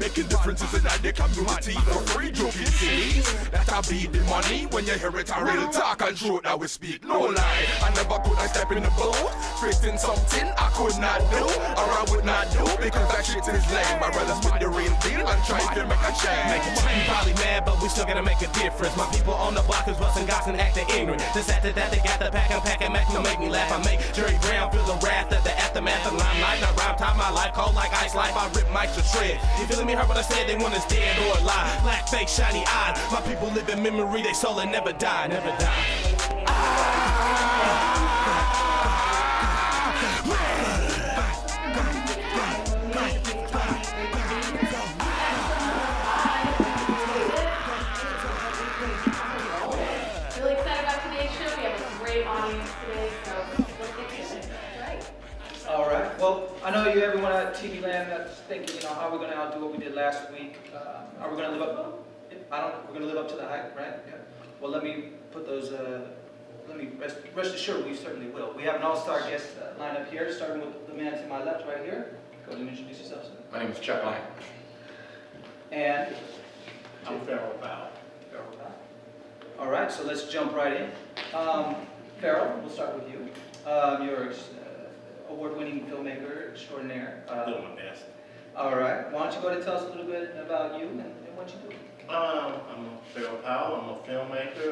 making differences in the community for free joking cities. That I be the money when you hear it, I real talk and truth that we speak, no lie. I never could I step in the booth, spitting something I could not do, or I would not do, because that shit is lame. I'd rather spit the real deal and try to make a change. You probably mad, but we still gotta make a difference. My people on the block is busting gots and acting ignorant. This after that, they got the pack and Mac to make me laugh. I make Jerry Brown feel the wrath of the aftermath of limelight. Now rhyme time my life, cold like ice life. I rip mics to shred. You feeling me? Heard what I said? They want us dead or alive. Black face, shiny eyes. My people live in memory. They soul and never die, never die. Really excited about today's show. We have a great audience today, so let's get to it. Right. All right. Well, I know you, everyone at TV Land, that's thinking, how are we going to outdo what we did last week? Are we going to live up? We're going to live up to the hype, right? Yeah. Well, let me put those. Let me rest assured, we certainly will. We have an all-star guest lined up here, starting with the man to my left, right here. Go ahead and introduce yourself, sir. My name is Chuck Lang. And I'm Farrell Powell. all right, so let's jump right in. Farrell, we'll start with you. You're award-winning filmmaker extraordinaire. Doing my best. All right. Why don't you go ahead and tell us a little bit about you and what you do? I'm Farrell Powell. I'm a filmmaker.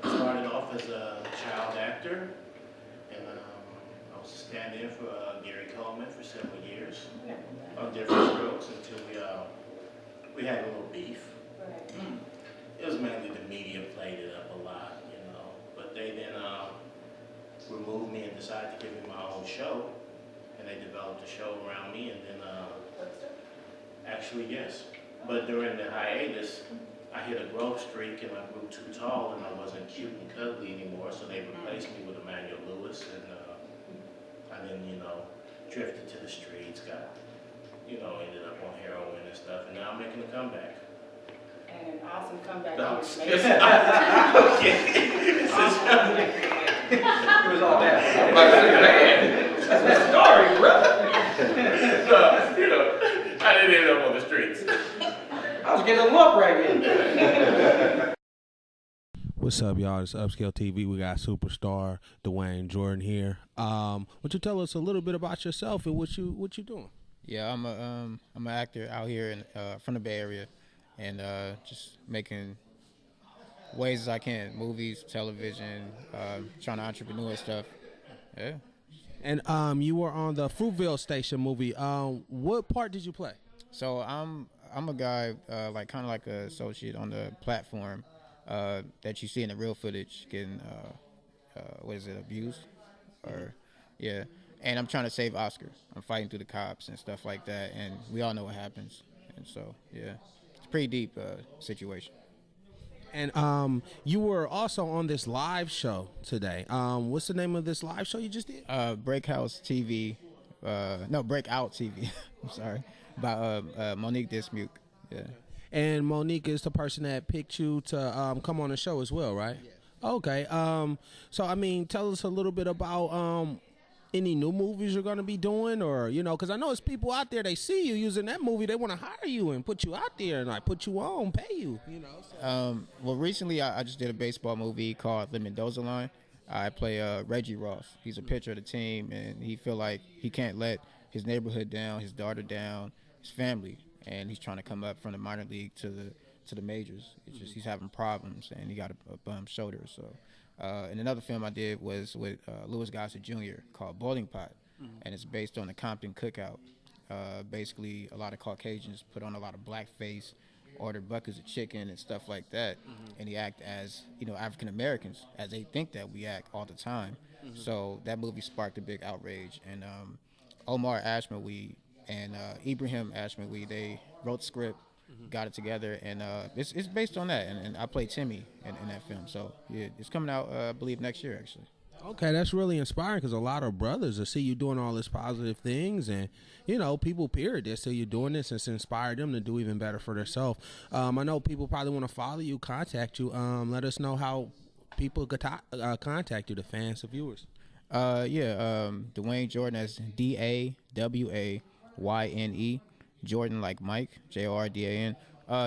I started off as a child actor, and I was stand-in for Gary Coleman for several years on different strokes until we had a little beef. It was mainly the media played it up a lot, but they then removed me and decided to give me my own show, and they developed a show around me, and then actually, yes. But during the hiatus, I hit a growth streak and I grew too tall and I wasn't cute and cuddly anymore, so they replaced me with Emmanuel Lewis, and I then, drifted to the streets, got, ended up on heroin and stuff, and now I'm making a comeback. And an awesome comeback. No, It was all bad. That's a story, brother. I didn't end up on the streets. I was getting a lump right here. What's up, y'all? It's Upscale TV. We got superstar Dwayne Jordan here. Would you tell us a little bit about yourself and what you doing? Yeah, I'm an actor out here from the Bay Area, and just making ways as I can, movies, television, trying to entrepreneur stuff. Yeah. And you were on the Fruitvale Station movie. What part did you play? So I'm a guy kind of like an associate on the platform that you see in the real footage getting abused, or yeah. And I'm trying to save Oscar. I'm fighting through the cops and stuff like that, and we all know what happens. And so yeah, it's a pretty deep situation. And you were also on this live show today. What's the name of this live show you just did? Breakout TV. I'm sorry. By Monique Dismuke. Yeah. And Monique is the person that picked you to come on the show as well, right? Yeah. Okay. So tell us a little bit about any new movies you're going to be doing, or because I know it's people out there, they see you using that movie, they want to hire you and put you out there and like put you on, pay you. So. Well, recently I just did a baseball movie called The Mendoza Line. I play Reggie Ross. He's a pitcher of the team, and he feel like he can't let his neighborhood down, his daughter down, his family, and he's trying to come up from the minor league to the majors. It's just he's having problems, and he got a bum shoulder. So, and another film I did was with Louis Gossett Jr. called Boiling Pot, and it's based on the Compton Cookout. Basically, a lot of Caucasians put on a lot of blackface, order buckets of chicken and stuff like that, and he act as African Americans as they think that we act all the time. So that movie sparked a big outrage, and Omar Ashmawi and Ibrahim Ashmawi, they wrote the script, got it together, and it's based on that, and I play Timmy in that film. So yeah, it's coming out I believe next year actually. Okay, that's really inspiring, because a lot of brothers will see you doing all these positive things, and people period, they see you doing this, and it's inspired them to do even better for themselves. I know people probably want to follow you, contact you. Let us know how people could contact you, the fans, the viewers. Dwayne Jordan, that's DAWAYNE. Jordan like Mike, Jordan.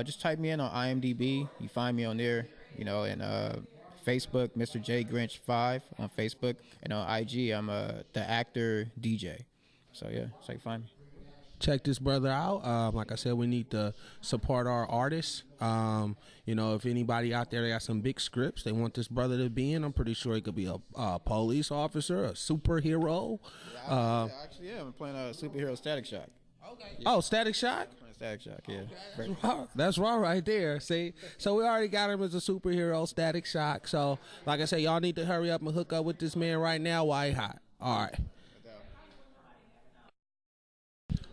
Just type me in on IMDb. You find me on there, and Facebook, Mr. J Grinch 5 on Facebook, and on IG, I'm the actor DJ. So yeah, so you find me. Check this brother out. Like I said, we need to support our artists. If anybody out there that got some big scripts they want this brother to be in, I'm pretty sure he could be a police officer, a superhero. I'm playing a superhero Static Shock. Okay. Oh, Static Shock? Static Shock, yeah. That's right there. See? So we already got him as a superhero, Static Shock. So, like I said, y'all need to hurry up and hook up with this man right now while he hot. All right.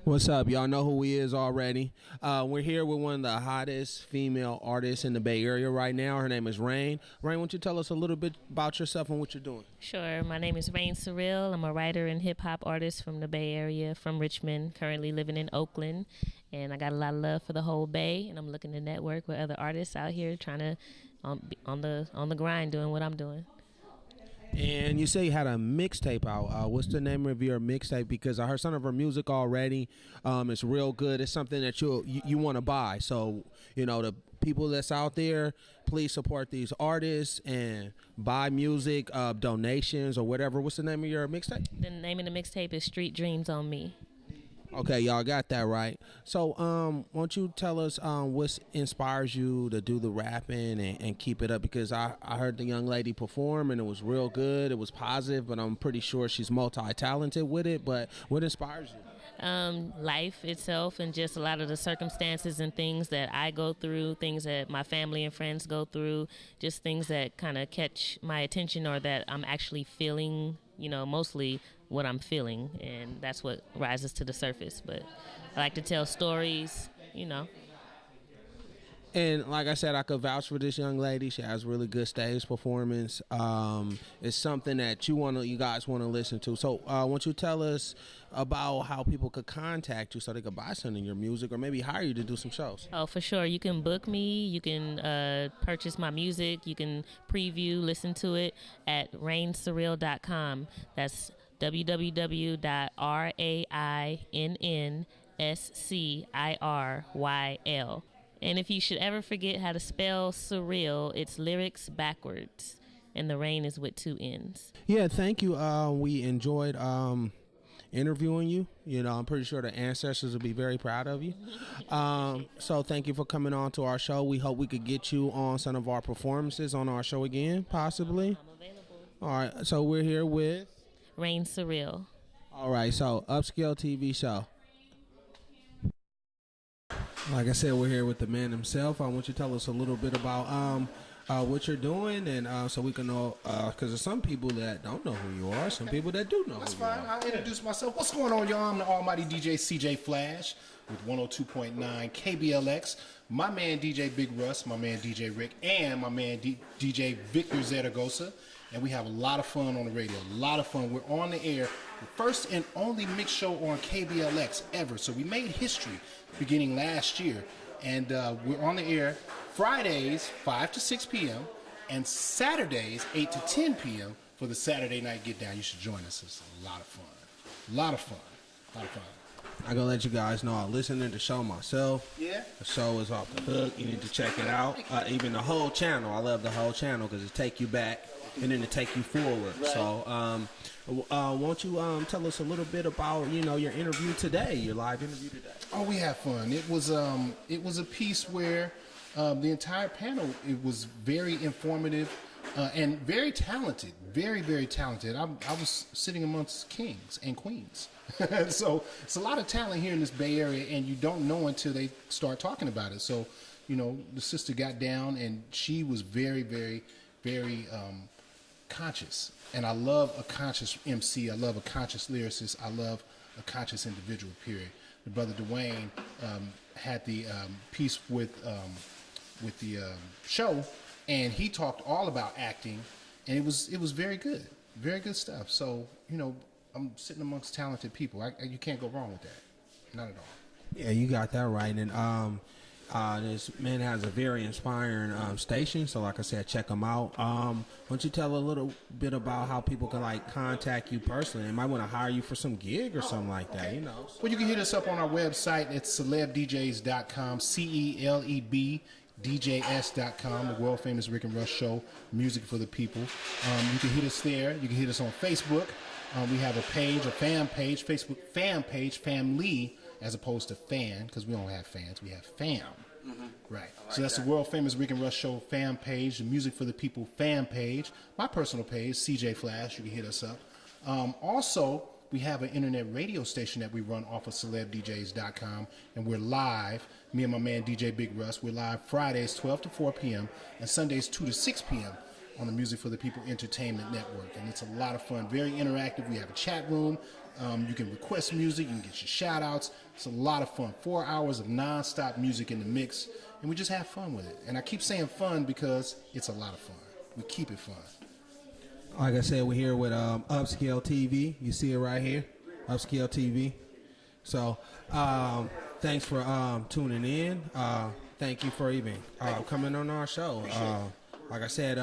What's up? Y'all know who he is already. We're here with one of the hottest female artists in the Bay Area right now. Her name is Rain. Rain, why don't you tell us a little bit about yourself and what you're doing? Sure. My name is Rain Surreal. I'm a writer and hip-hop artist from the Bay Area, from Richmond, currently living in Oakland. And I got a lot of love for the whole Bay, and I'm looking to network with other artists out here trying to on the grind doing what I'm doing. And you say you had a mixtape out. What's the name of your mixtape? Because I heard some of her music already. It's real good. It's something that you want to buy. So, the people that's out there, please support these artists and buy music, donations or whatever. What's the name of your mixtape? The name of the mixtape is Street Dreams on Me. Okay, y'all got that right. So, won't you tell us what inspires you to do the rapping and keep it up? Because I heard the young lady perform and it was real good. It was positive, but I'm pretty sure she's multi-talented with it. But what inspires you? Life itself and just a lot of the circumstances and things that I go through, things that my family and friends go through, just things that kind of catch my attention or that I'm actually feeling, mostly what I'm feeling, and that's what rises to the surface. But I like to tell stories, And like I said, I could vouch for this young lady. She has really good stage performance. It's something that you guys want to listen to. So why don't you tell us about how people could contact you so they could buy some of your music or maybe hire you to do some shows? Oh, for sure. You can book me. You can purchase my music. You can preview, listen to it at rainsurreal.com. That's www.RAINNSCIRYL. And if you should ever forget how to spell surreal, it's lyrics backwards, and the rain is with 2 N's. Yeah, thank you. We enjoyed interviewing you. I'm pretty sure the ancestors will be very proud of you. So thank you for coming on to our show. We hope we could get you on some of our performances on our show again, possibly. I'm available. All right, so we're here with Rain Surreal. All right, so Upscale TV show. Like I said, we're here with the man himself. I want you to tell us a little bit about what you're doing, and so we can know, because there's some people that don't know who you are, some people that do know. That's who you fine. are. I'll introduce myself. What's going on, y'all? I'm the almighty DJ CJ Flash with 102.9 KBLX. My man DJ Big Russ, my man DJ Rick, and my man DJ Victor Zaragoza. And we have a lot of fun on the radio, a lot of fun. We're on the air, the first and only mixed show on KBLX ever. So we made history beginning last year. And we're on the air Fridays, 5 to 6 p.m., and Saturdays, 8 to 10 p.m. for the Saturday Night Get Down. You should join us. It's a lot of fun. A lot of fun. A lot of fun. I'm going to let you guys know I'm listening to the show myself. Yeah? The show is off the hook. You need to check it out. Even the whole channel. I love the whole channel because it take you back and then it take you forward. Right. So won't you tell us a little bit about, your interview today, your live interview today? Oh, we had fun. It was a piece where the entire panel, it was very informative and very talented, very, very talented. I was sitting amongst kings and queens. So it's a lot of talent here in this Bay Area, and you don't know until they start talking about it. So, the sister got down, and she was very, very, very conscious. And I love a conscious MC. I love a conscious lyricist. I love a conscious individual, period. The brother Dwayne had the piece with the show, and he talked all about acting, and it was very good stuff. So I'm sitting amongst talented people. You can't go wrong with that, not at all. Yeah, you got that right. And This man has a very inspiring station. So, like I said, check him out. Why don't you tell a little bit about how people can like contact you personally? They might want to hire you for some gig or something like that. You know. Well, you can hit us up on our website. It's celebdjs.com. CELEBDJS.com. The world famous Rick and Russ show, music for the people. You can hit us there. You can hit us on Facebook. We have a page, a fan page, Facebook fan page, family, as opposed to fan, because we don't have fans, we have fam. Right. So that's the world famous Rick and Russ show fan page, the music for the people fan page. My personal page, CJ Flash, you can hit us up. Also, we have an internet radio station that we run off of celebdjs.com, and we're live. Me and my man DJ Big Russ, we're live Fridays 12 to 4 p.m. and Sundays 2 to 6 p.m. on the Music for the People Entertainment Network. And it's a lot of fun, very interactive. We have a chat room. You can request music. You can get your shout outs. It's a lot of fun. 4 hours of nonstop music in the mix. And we just have fun with it. And I keep saying fun because it's a lot of fun. We keep it fun. Like I said, we're here with Upscale TV. You see it right here, Upscale TV. So thanks for tuning in. Thank you for even coming on our show. Like I said,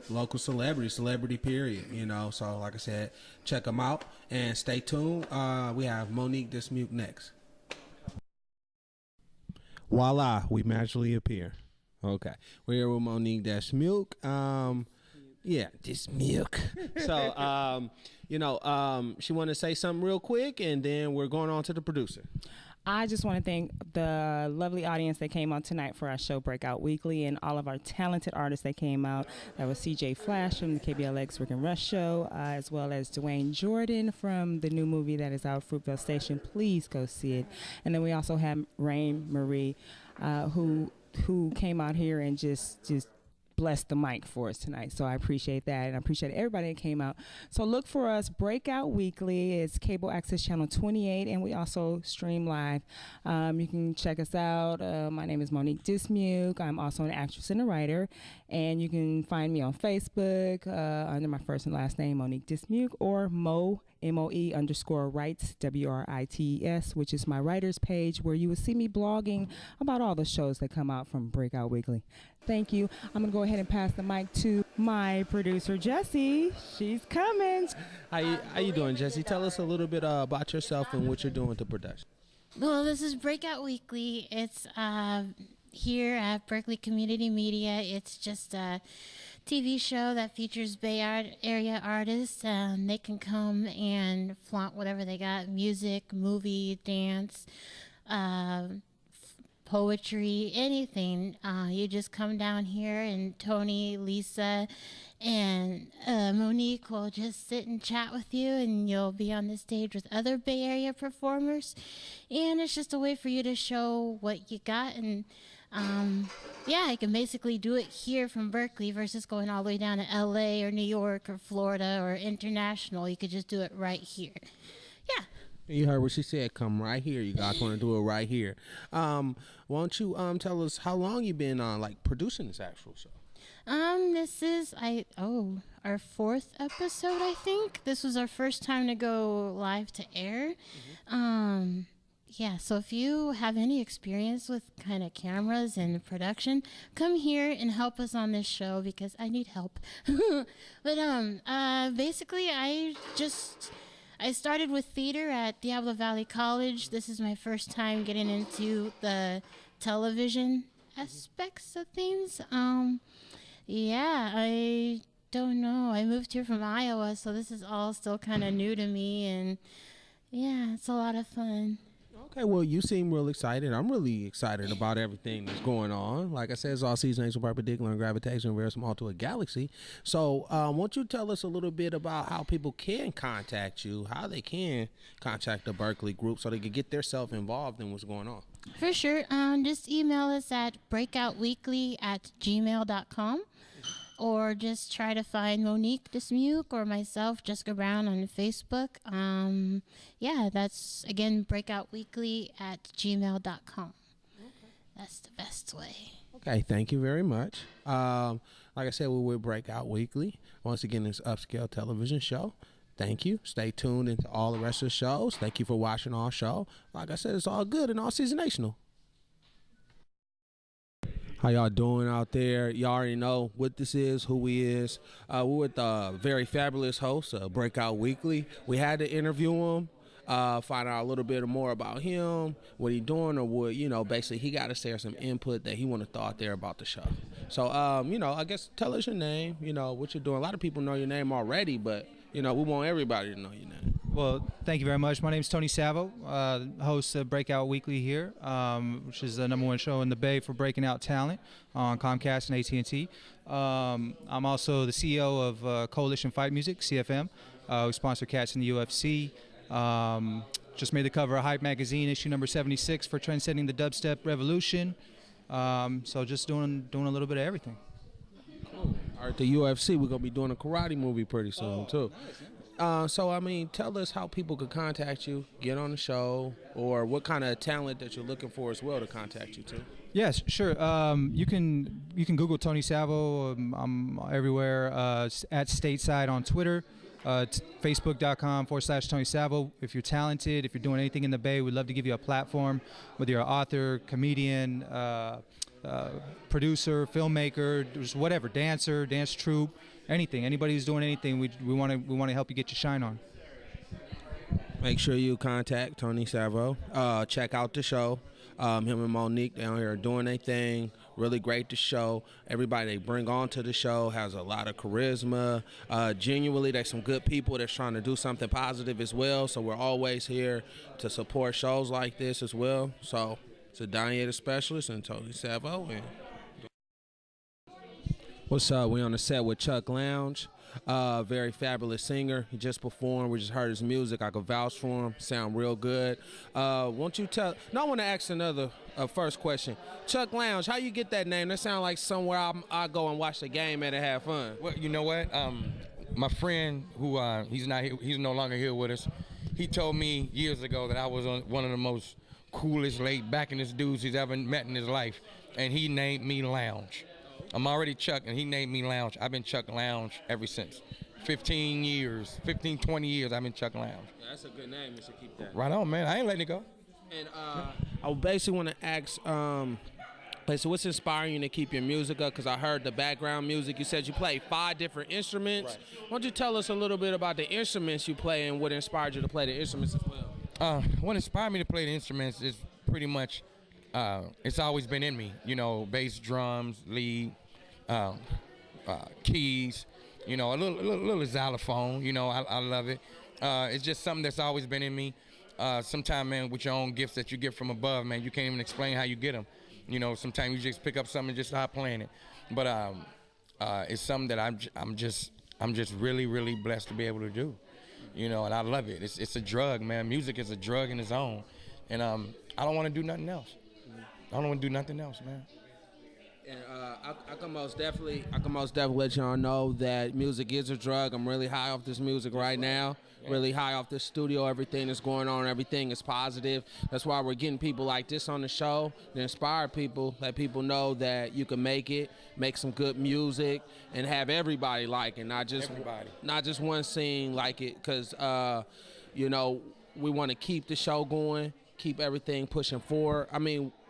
local celebrity period, you know. So like I said, check them out and stay tuned. We have Monique Dismuke next. Voila, we magically appear. Okay, we're here with Monique Dismuke. Yeah, Dismuke. So, she want to say something real quick, and then we're going on to the producer. I just want to thank the lovely audience that came out tonight for our show Breakout Weekly, and all of our talented artists that came out. That was CJ Flash from the KBLX Rick and Russ show, as well as Dwayne Jordan from the new movie that is out, Fruitvale Station. Please go see it. And then we also have Rain Marie, who came out here and just blessed the mic for us tonight. So I appreciate that, and I appreciate everybody that came out. So look for us, Breakout Weekly. It's cable access channel 28, and we also stream live. You can check us out. My name is Monique Dismuke. I'm also an actress and a writer, and you can find me on Facebook under my first and last name, Monique Dismuke, or MOE_Writes, WRITES, which is my writer's page, where you will see me blogging about all the shows that come out from Breakout Weekly. Thank you. I'm going to go ahead and pass the mic to my producer, Jessie. She's coming. How you doing, Jessie? Tell us a little bit about yourself and what you're doing with the production. Well, this is Breakout Weekly. It's here at Berkeley Community Media. It's just a TV show that features Bay Area artists. They can come and flaunt whatever they got: music, movie, dance, poetry, anything. You just come down here, and Tony, Lisa, and Monique will just sit and chat with you, and you'll be on the stage with other Bay Area performers. And it's just a way for you to show what you got. And you can basically do it here from Berkeley versus going all the way down to LA or New York or Florida or international. You could just do it right here. Yeah. You heard what she said. Come right here. You guys want to do it right here. Why don't you tell us how long you been producing this actual show? This is our fourth episode, I think. This was our first time to go live to air. So if you have any experience with kind of cameras and production, come here and help us on this show, because I need help. But basically I started with theater at Diablo Valley College. This is my first time getting into the television aspects of things. I don't know. I moved here from Iowa, so this is all still kind of new to me, and it's a lot of fun. Okay, well, you seem real excited. I'm really excited about everything that's going on. Like I said, it's all season, super perpendicular, and gravitation, very small to a galaxy. So won't you tell us a little bit about how people can contact you, how they can contact the Berkeley group so they can get themselves involved in what's going on? For sure. Just email us at breakoutweekly@gmail.com. Or just try to find Monique Dismuke or myself, Jessica Brown, on Facebook. That's, again, breakoutweekly@gmail.com. That's the best way. Okay, thank you very much. Like I said, we're with Breakout Weekly. Once again, it's Upscale Television Show. Thank you. Stay tuned into all the rest of the shows. Thank you for watching our show. Like I said, it's all good and all seasonational. How y'all doing out there? Y'all already know what this is, who he is. We're with the very fabulous host of Breakout Weekly. We had to interview him, find out a little bit more about him, what he doing, or what, basically he got to share some input that he want to throw out there about the show. So, I guess tell us your name, what you're doing. A lot of people know your name already, but, we want everybody to know your name. Well, thank you very much. My name is Tony Savo, host of Breakout Weekly here, which is the #1 show in the Bay for breaking out talent on Comcast and AT&T. I'm also the CEO of Coalition Fight Music, CFM. We sponsor cats in the UFC. Just made the cover of Hype Magazine, issue number 76 for Transcending the Dubstep Revolution. So just doing a little bit of everything. Cool. All right, the UFC, we're going to be doing a karate movie pretty soon, too. Tell us how people could contact you, get on the show, or what kind of talent that you're looking for as well to contact you, too. Yes, sure. You can Google Tony Savo. I'm everywhere at Stateside on Twitter. Facebook.com/Tony Savo. If you're talented, if you're doing anything in the Bay, we'd love to give you a platform, whether you're an author, comedian, producer, filmmaker, just whatever, dancer, dance troupe, anything. Anybody who's doing anything, we want to help you get your shine on. Make sure you contact Tony Savo. Check out the show. Him and Monique down here are doing their thing. Really great to show. Everybody they bring on to the show has a lot of charisma. Genuinely, there's some good people that's trying to do something positive as well. So we're always here to support shows like this as well. So it's a Diana Specialist and Tony Savo. What's up? We on the set with Chuck Lounge. Very fabulous singer. He just performed. We just heard his music. I could vouch for him. Sound real good. Won't you tell? No, I want to ask another first question. Chuck Lounge, how you get that name? That sound like somewhere I go and watch the game and have fun. Well, you know what? My friend, who he's no longer here with us. He told me years ago that I was one of the most coolest, laid backingest dudes he's ever met in his life, and he named me Lounge. I'm already Chuck, and he named me Lounge. I've been Chuck Lounge ever since. 20 years, I've been Chuck Lounge. Yeah, that's a good name. You should keep that. Right on, man. I ain't letting it go. And I basically want to ask, so what's inspiring you to keep your music up? Because I heard the background music. You said you play 5 different instruments. Right. Why don't you tell us a little bit about the instruments you play and what inspired you to play the instruments as well? What inspired me to play the instruments is pretty much, it's always been in me. Bass, drums, lead, keys, a little xylophone. I love it. It's just something that's always been in me. Sometimes, man, with your own gifts that you get from above, man, you can't even explain how you get them. Sometimes you just pick up something and just start playing it. But it's something that I'm just really, really blessed to be able to do. And I love it. It's a drug, man. Music is a drug in its own, and I don't want to do nothing else. I don't want to do nothing else, man. And I can most definitely let y'all know that music is a drug. I'm really high off this music right now. Really high off this studio. Everything that's going on, everything is positive. That's why we're getting people like this on the show to inspire people, let people know that you can make it, make some good music, and have everybody like it, not just one scene like it. Because we want to keep the show going, keep everything pushing forward.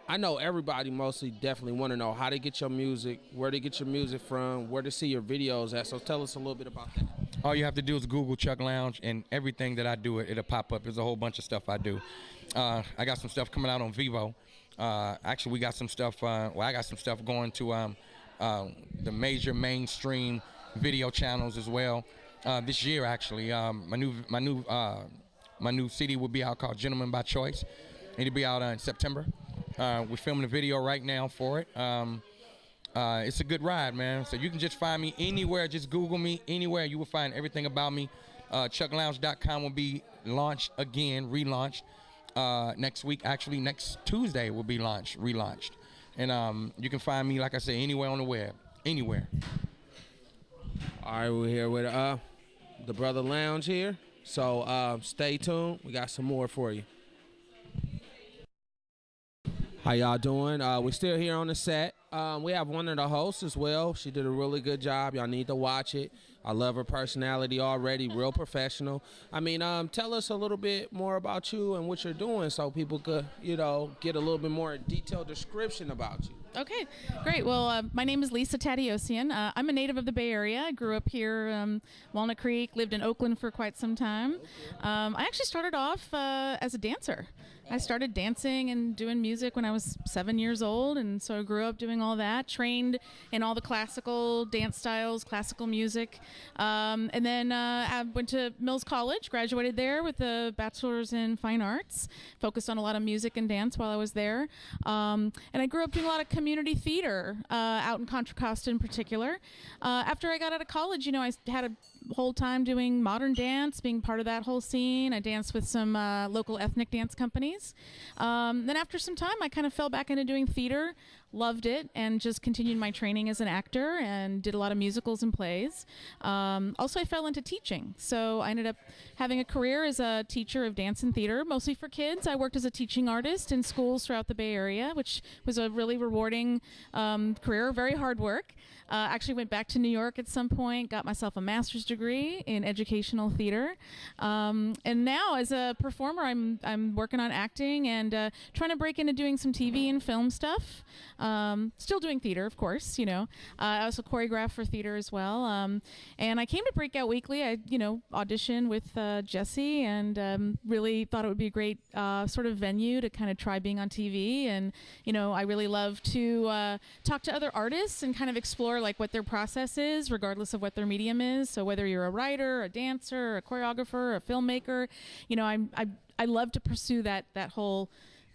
I know everybody mostly definitely want to know how to get your music, where to get your music from, where to see your videos at. So tell us a little bit about that. All you have to do is Google Chuck Lounge, and everything that I do, it'll pop up. There's a whole bunch of stuff I do. I got some stuff coming out on Vivo. Actually, we got some stuff. I got some stuff going to the major mainstream video channels as well. This year, actually, my new CD will be out called Gentleman by Choice. It'll be out in September. We're filming a video right now for it. It's a good ride, man. So you can just find me anywhere. Just Google me anywhere. You will find everything about me. ChuckLounge.com will be relaunched next week. Actually, next Tuesday will be relaunched. And you can find me, like I say, anywhere on the web. Anywhere. All right, we're here with the Brother Lounge here. So stay tuned. We got some more for you. How y'all doing? We're still here on the set. We have one of the hosts as well. She did a really good job. Y'all need to watch it. I love her personality already, real professional. I mean, tell us a little bit more about you and what you're doing so people could, you know, get a little bit more detailed description about you. Okay, great. Well, my name is Lisa Tadiosian. I'm a native of the Bay Area. I grew up here, Walnut Creek, lived in Oakland for quite some time. I actually started off as a dancer. I started dancing and doing music when I was 7 years old, and so I grew up doing all that, trained in all the classical dance styles, classical music. And then I went to Mills College, graduated there with a bachelor's in fine arts, focused on a lot of music and dance while I was there. And I grew up doing a lot of community theater out in Contra Costa in particular. After I got out of college, you know, I had a whole time doing modern dance, being part of that whole scene. I danced with some local ethnic dance companies. Then after some time, I kind of fell back into doing theater, loved it, and just continued my training as an actor and did a lot of musicals and plays. Also, I fell into teaching. So I ended up having a career as a teacher of dance and theater, mostly for kids. I worked as a teaching artist in schools throughout the Bay Area, which was a really rewarding career, very hard work. Actually went back to New York at some point, got myself a master's degree in educational theater. And now as a performer, I'm working on acting and trying to break into doing some TV and film stuff. Still doing theater, of course, you know. I also choreograph for theater as well. And I came to Breakout Weekly. I, you know, auditioned with Jesse and really thought it would be a great sort of venue to kind of try being on TV. And, you know, I really love to talk to other artists and kind of explore like what their process is, regardless of what their medium is. So whether you're a writer, a dancer, a choreographer, a filmmaker, you know, I love to pursue that whole,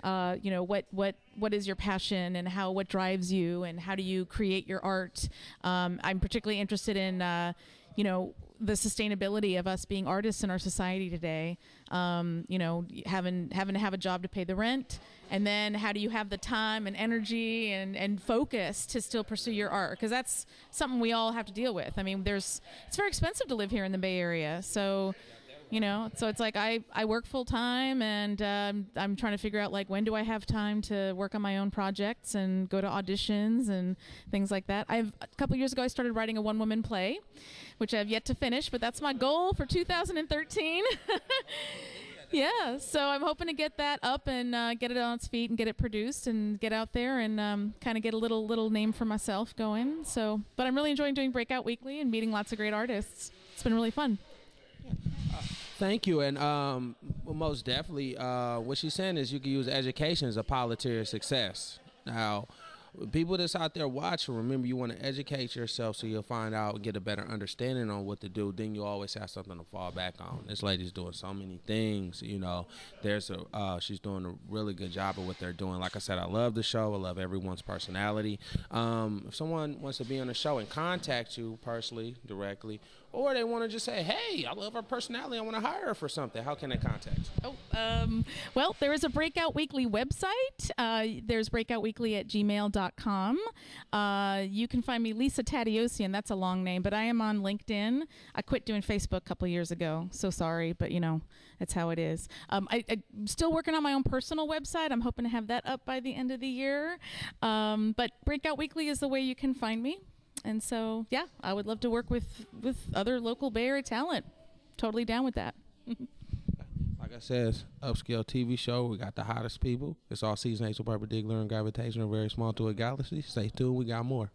you know, what is your passion and what drives you and how do you create your art. I'm particularly interested in, you know, the sustainability of us being artists in our society today. You know, having to have a job to pay the rent, and then how do you have the time and energy and focus to still pursue your art? Because that's something we all have to deal with. I mean, it's very expensive to live here in the Bay Area, so. You know, so it's like I work full time and I'm trying to figure out like when do I have time to work on my own projects and go to auditions and things like that. A couple years ago I started writing a one-woman play, which I've yet to finish, but that's my goal for 2013. Yeah, so I'm hoping to get that up and get it on its feet and get it produced and get out there and kind of get a little name for myself going. So, but I'm really enjoying doing Breakout Weekly and meeting lots of great artists. It's been really fun. Thank you, and well, most definitely, what she's saying is you can use education as a pilot success. Now, people that's out there watching, remember you want to educate yourself so you'll find out and get a better understanding on what to do. Then you always have something to fall back on. This lady's doing so many things, you know. She's doing a really good job of what they're doing. Like I said, I love the show. I love everyone's personality. If someone wants to be on the show and contact you personally, directly, or they want to just say, hey, I love her personality, I want to hire her for something, how can they contact you? Well, there is a Breakout Weekly website. There's breakoutweekly@gmail.com. You can find me Lisa Tadiosian. That's a long name, but I am on LinkedIn. I quit doing Facebook a couple years ago. So sorry, but you know, that's how it is. I'm still working on my own personal website. I'm hoping to have that up by the end of the year. But Breakout Weekly is the way you can find me. And so, yeah, I would love to work with other local Bay Area talent. Totally down with that. Like I said, upscale TV show. We got the hottest people. It's all season 8, super particular and gravitational, very small to a galaxy. Stay tuned. We got more.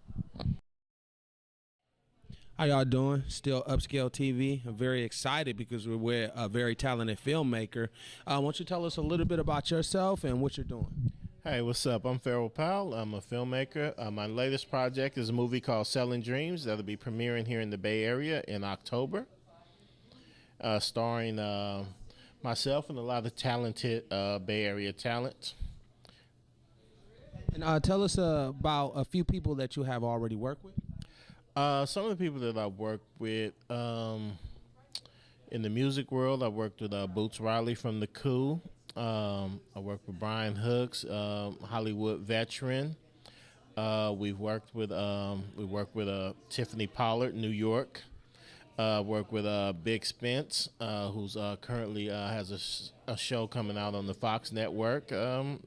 How y'all doing? Still Upscale TV. I'm very excited because we're with a very talented filmmaker. Why don't you tell us a little bit about yourself and what you're doing? Hey, what's up? I'm Farrell Powell. I'm a filmmaker. My latest project is a movie called Selling Dreams that'll be premiering here in the Bay Area in October, starring myself and a lot of talented Bay Area talent. And tell us about a few people that you have already worked with. Some of the people that I've worked with in the music world, I worked with Boots Riley from The Coup. I worked with Brian Hooks, Hollywood veteran. We worked with Tiffany Pollard, New York. Worked with Big Spence, who's currently has a show coming out on the Fox network.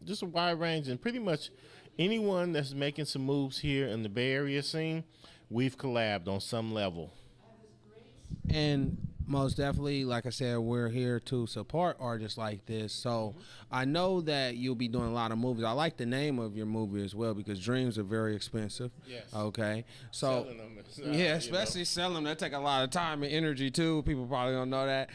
Just a wide range, and pretty much anyone that's making some moves here in the Bay Area scene, we've collabed on some level. And most definitely, like I said, we're here to support artists like this. So I know that you'll be doing a lot of movies. I like the name of your movie as well because dreams are very expensive. Yes. Okay. So Selling them is, yeah, especially selling them. That take a lot of time and energy too. People probably don't know that.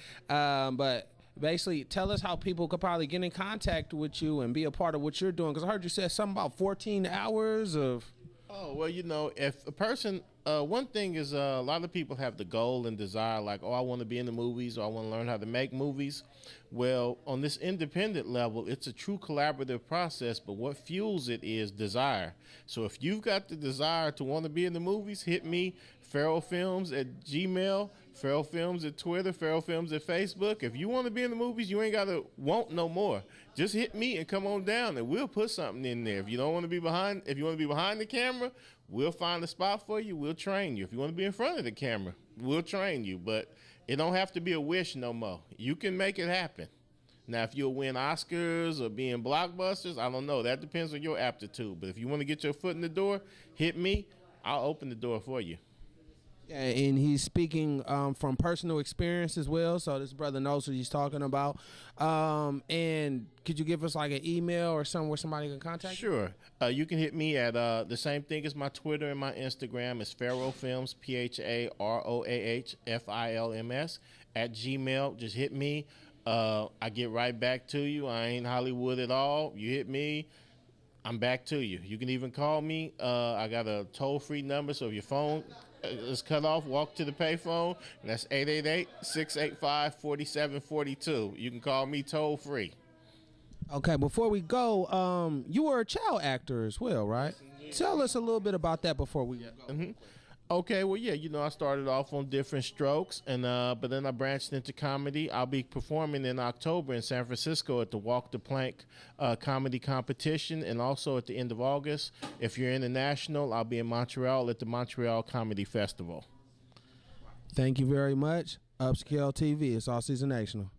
But basically, tell us how people could probably get in contact with you and be a part of what you're doing. Because I heard you said something about 14 hours of. Oh, well, if a person, one thing is a lot of people have the goal and desire, like, oh, I want to be in the movies or I want to learn how to make movies. Well, on this independent level, it's a true collaborative process, but what fuels it is desire. So if you've got the desire to want to be in the movies, hit me, PharoahFilms at Gmail, PharoahFilms at Twitter, PharoahFilms at Facebook. If you want to be in the movies, you ain't got to want no more. Just hit me and come on down, and we'll put something in there. If you want to be behind the camera, we'll find a spot for you. We'll train you. If you want to be in front of the camera, we'll train you. But it don't have to be a wish no more. You can make it happen. Now, if you'll win Oscars or be in blockbusters, I don't know. That depends on your aptitude. But if you want to get your foot in the door, hit me. I'll open the door for you. Yeah, and he's speaking from personal experience as well, so this brother knows what he's talking about. And could you give us like an email or something where somebody can contact you? Sure. You can hit me at the same thing as my Twitter and my Instagram. It's PharoahFilms, PharoahFilms at Gmail. Just hit me. I get right back to you. I ain't Hollywood at all. You hit me, I'm back to you. You can even call me. I got a toll-free number, so if your phone is cut off, walk to the payphone, and that's 888-685-4742. You can call me toll-free. Okay, before we go, you were a child actor as well, right? Tell us a little bit about that before we go. Mm-hmm. Okay, well, yeah, I started off on Different Strokes, and but then I branched into comedy. I'll be performing in October in San Francisco at the Walk the Plank comedy competition, and also at the end of August. If you're international, I'll be in Montreal at the Montreal Comedy Festival. Thank you very much. Upscale TV, it's all season national.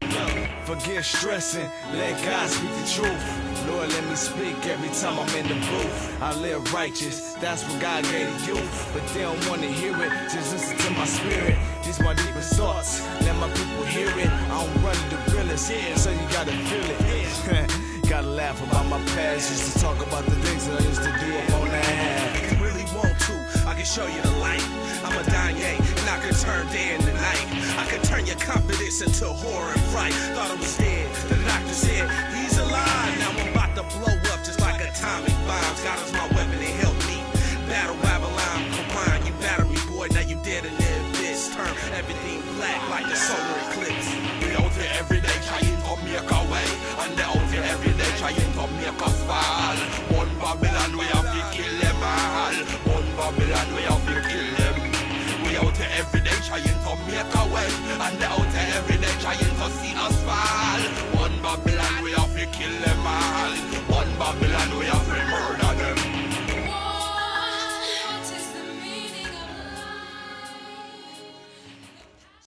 Forget stressing, let God speak the truth. Lord, let me speak every time I'm in the booth. I live righteous, that's what God gave the youth. But they don't want to hear it, just listen to my spirit. These my deepest thoughts, let my people hear it. I don't run the realest, so you gotta feel it. Gotta laugh about my past, just to talk about the things that I used to do up on the half. If you really want to, I can show you the light. I'm a Danye, and I can turn day into night. I can turn your confidence into horror and fright. Thought I was dead, the doctor said he's alive. Now I'm about to blow up just like atomic bombs. God is my weapon and help me battle Babylon. Come on, you battle me, boy. Now you dead in the abyss. Turn everything black like the solar eclipse. We out here every day trying to make our way, and they out here every day trying to make us fall. One Babylon we have to kill them all. One Babylon we have to kill them. We out here every day trying to make our way, and they